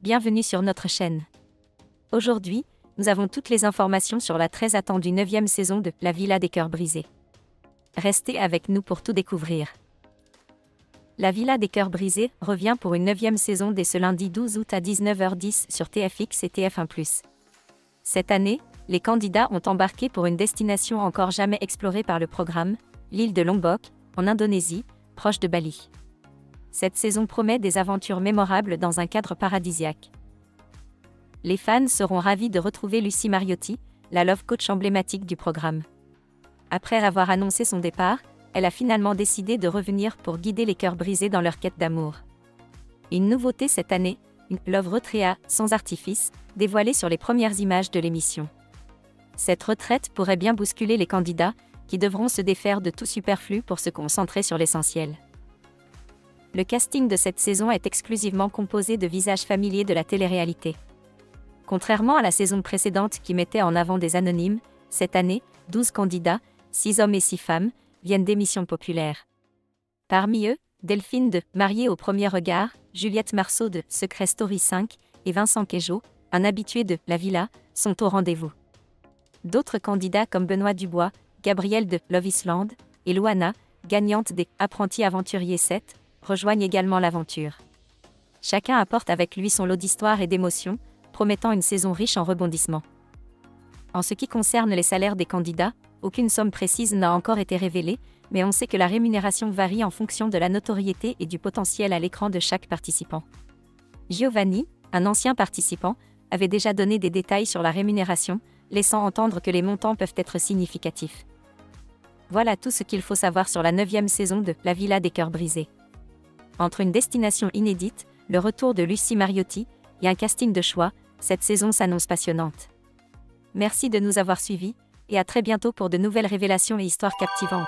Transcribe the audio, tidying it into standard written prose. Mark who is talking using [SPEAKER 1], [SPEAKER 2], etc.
[SPEAKER 1] bienvenue sur notre chaîne. Aujourd'hui, nous avons toutes les informations sur la très attendue 9e saison de La Villa des Cœurs Brisés. Restez avec nous pour tout découvrir. La Villa des Cœurs Brisés revient pour une 9e saison dès ce lundi 12 août à 19h10 sur TFX et TF1+. Cette année, les candidats ont embarqué pour une destination encore jamais explorée par le programme, l'île de Lombok, en Indonésie, proche de Bali. Cette saison promet des aventures mémorables dans un cadre paradisiaque. Les fans seront ravis de retrouver Lucie Mariotti, la love coach emblématique du programme. Après avoir annoncé son départ, elle a finalement décidé de revenir pour guider les cœurs brisés dans leur quête d'amour. Une nouveauté cette année, une love retreat sans artifice, dévoilée sur les premières images de l'émission. Cette retraite pourrait bien bousculer les candidats, qui devront se défaire de tout superflu pour se concentrer sur l'essentiel. Le casting de cette saison est exclusivement composé de visages familiers de la télé-réalité. Contrairement à la saison précédente qui mettait en avant des anonymes, cette année, 12 candidats, 6 hommes et 6 femmes, viennent d'émissions populaires. Parmi eux, Delphine de Mariée au premier regard, Juliette Marceau de Secret Story 5 et Vincent Queijo, un habitué de La Villa, sont au rendez-vous. D'autres candidats comme Benoît Dubois, Gabriel de Love Island et Loana, gagnante des Apprentis Aventuriers 7, rejoignent également l'aventure. Chacun apporte avec lui son lot d'histoire et d'émotions, promettant une saison riche en rebondissements. En ce qui concerne les salaires des candidats, aucune somme précise n'a encore été révélée, mais on sait que la rémunération varie en fonction de la notoriété et du potentiel à l'écran de chaque participant. Giovanni, un ancien participant, avait déjà donné des détails sur la rémunération, laissant entendre que les montants peuvent être significatifs. Voilà tout ce qu'il faut savoir sur la 9e saison de La Villa des Cœurs Brisés. Entre une destination inédite, le retour de Lucie Mariotti et un casting de choix, cette saison s'annonce passionnante. Merci de nous avoir suivis, et à très bientôt pour de nouvelles révélations et histoires captivantes.